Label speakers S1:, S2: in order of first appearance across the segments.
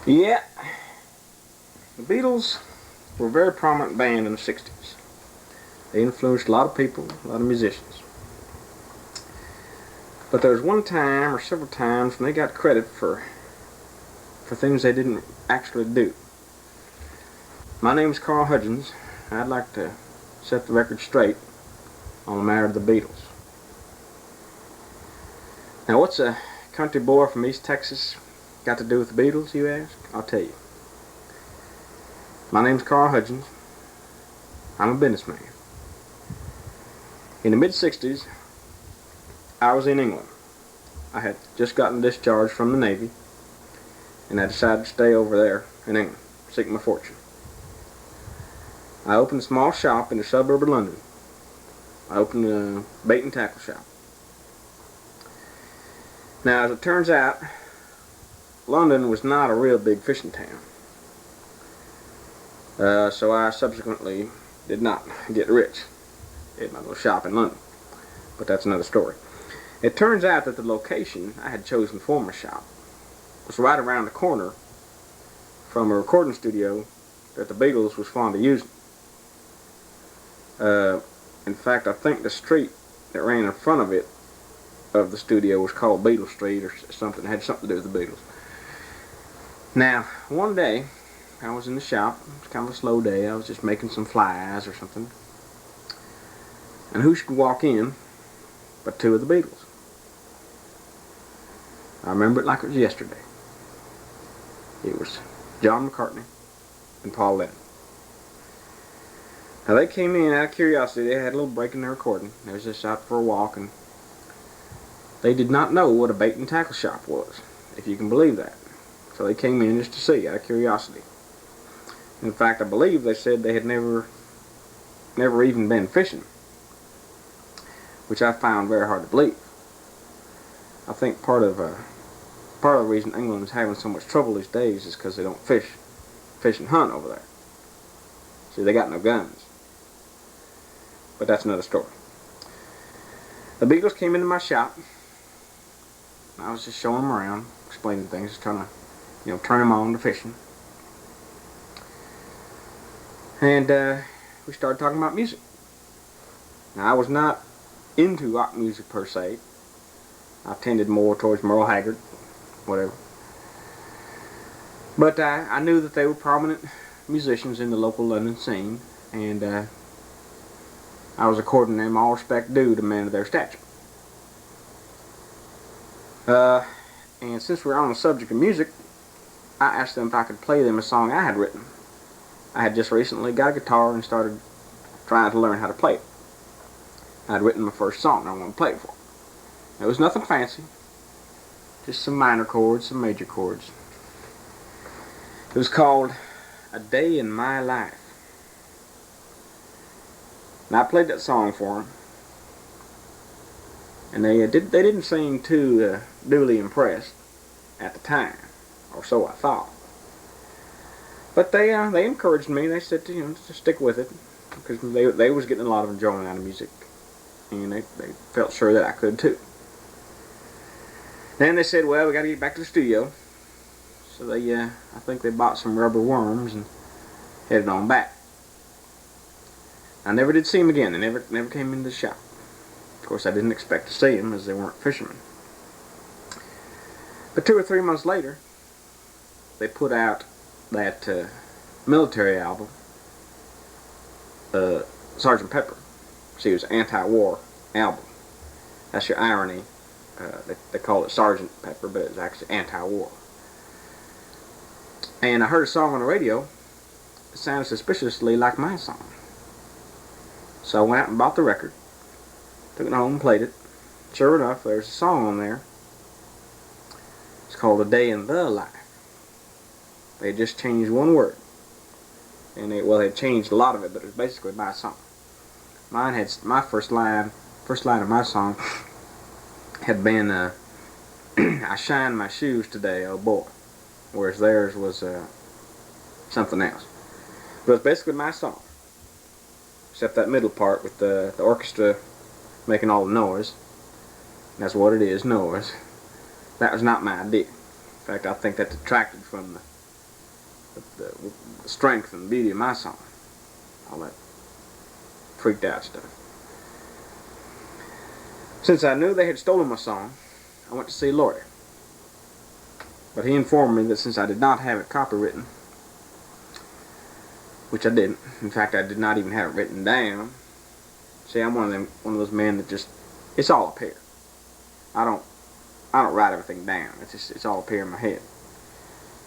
S1: Yeah, the Beatles were a very prominent band in the 60s. They influenced a lot of people, a lot of musicians. But there was one time or several times when they got credit for things they didn't actually do. My name is Carl Hudgens. I'd like to set the record straight on the matter of the Beatles. Now, what's a country boy from East Texas got to do with the Beatles, you ask? I'll tell you. My name's Carl Hudgens. I'm a businessman. In the mid-60s, I was in England. I had just gotten discharged from the Navy, and I decided to stay over there in England, seek my fortune. I opened a small shop in the suburb of London. I opened a bait and tackle shop. Now, as it turns out, London was not a real big fishing town. So I subsequently did not get rich in my little shop in London. But that's another story. It turns out that the location I had chosen for my shop was right around the corner from a recording studio that the Beatles was fond of using. In fact, I think the street that ran in front of it, of the studio, was called Beatle Street or something. It had something to do with the Beatles. Now, one day, I was in the shop. It was kind of a slow day. I was just making some flies or something. And who should walk in but two of the Beatles? I remember it like it was yesterday. It was John McCartney and Paul Lennon. Now, they came in out of curiosity. They had a little break in their recording. They was just out for a walk, and they did not know what a bait and tackle shop was, if you can believe that. So they came in just to see, out of curiosity. In fact, I believe they said they had never even been fishing, which I found very hard to believe. I think part of the reason England is having so much trouble these days is because they don't fish and hunt over there. See, they got no guns. But that's another story. The Beatles came into my shop. I was just showing them around, explaining things, just trying to, turn them on to fishing. And we started talking about music. Now, I was not into rock music per se. I tended more towards Merle Haggard, whatever. But I knew that they were prominent musicians in the local London scene, and I was according them all respect due to men of their stature. And since we're on the subject of music, I asked them if I could play them a song I had written. I had just recently got a guitar and started trying to learn how to play it. I had written my first song and I wanted to play it for them. It was nothing fancy, just some minor chords, some major chords. It was called A Day in My Life. And I played that song for them, and they didn't seem too duly impressed at the time, or so I thought. But they encouraged me. They said to stick with it, because they was getting a lot of enjoyment out of music, and they felt sure that I could too. Then they said, well, we got to get back to the studio. So I think they bought some rubber worms and headed on back. I never did see them again. They never came into the shop. Of course, I didn't expect to see them, as they weren't fishermen. But 2 or 3 months later, they put out that military album, Sgt. Pepper. See, it was an anti-war album. That's your irony. They call it Sgt. Pepper, but it's actually anti-war. And I heard a song on the radio that sounded suspiciously like my song. So I went out and bought the record, took it home and played it. Sure enough, there's a song on there. It's called A Day in the Life. They had just changed one word. And they had changed a lot of it, but it was basically my song. Mine had, my first line of my song had been, I shine my shoes today, oh boy. Whereas theirs was something else. But it's basically my song. Except that middle part with the orchestra making all the noise. That's what it is, noise. That was not my idea. In fact, I think that detracted from the strength and the beauty of my song. All that freaked out stuff. Since I knew they had stolen my song, I went to see a lawyer. But he informed me that since I did not have it copywritten, which I didn't. In fact, I did not even have it written down. See, I'm one of those men that just, it's all up here. I don't write everything down. It's all up here in my head.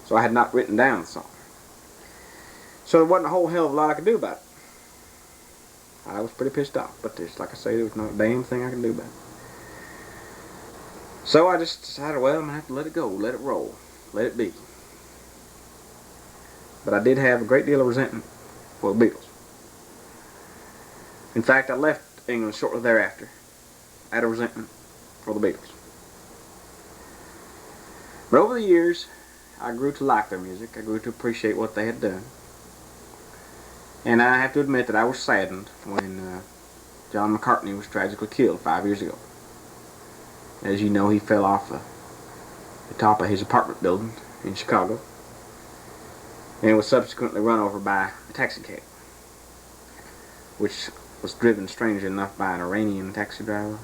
S1: So I had not written down the song. So there wasn't a whole hell of a lot I could do about it. I was pretty pissed off, but there's, like I say, there was not a damn thing I could do about it. So I just decided, well, I'm going to have to let it go, let it roll, let it be. But I did have a great deal of resentment for the Beatles. In fact, I left England shortly thereafter. I had a resentment for the Beatles. But over the years, I grew to like their music. I grew to appreciate what they had done. And I have to admit that I was saddened when John McCartney was tragically killed 5 years ago. As you know, he fell off the top of his apartment building in Chicago and was subsequently run over by a taxi cab, which was driven, strangely enough, by an Iranian taxi driver.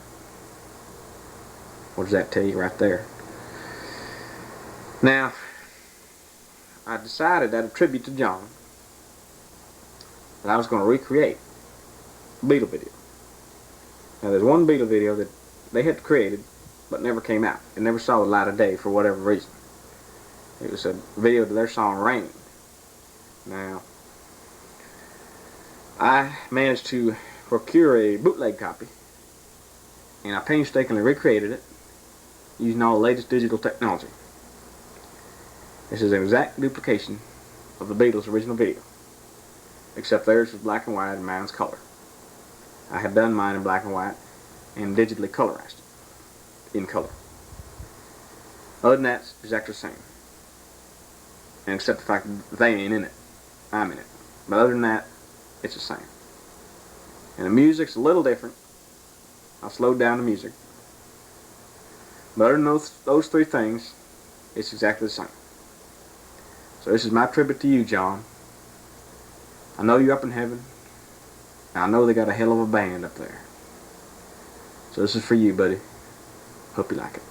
S1: What does that tell you right there? Now, I decided that a tribute to John, that I was going to recreate a Beatle video. Now, there's one Beatle video that they had created but never came out. It never saw the light of day for whatever reason. It was a video to their song Rain. Now, I managed to procure a bootleg copy, and I painstakingly recreated it using all the latest digital technology. This is an exact duplication of the Beatles' original video, except theirs was black and white and mine's color. I had done mine in black and white and digitally colorized it in color. Other than that, it's exactly the same. And except the fact that they ain't in it, I'm in it. But other than that, it's the same. And the music's a little different. I slowed down the music. But other than those three things, it's exactly the same. So this is my tribute to you, John. I know you're up in heaven. And I know they got a hell of a band up there. So this is for you, buddy. Hope you like it.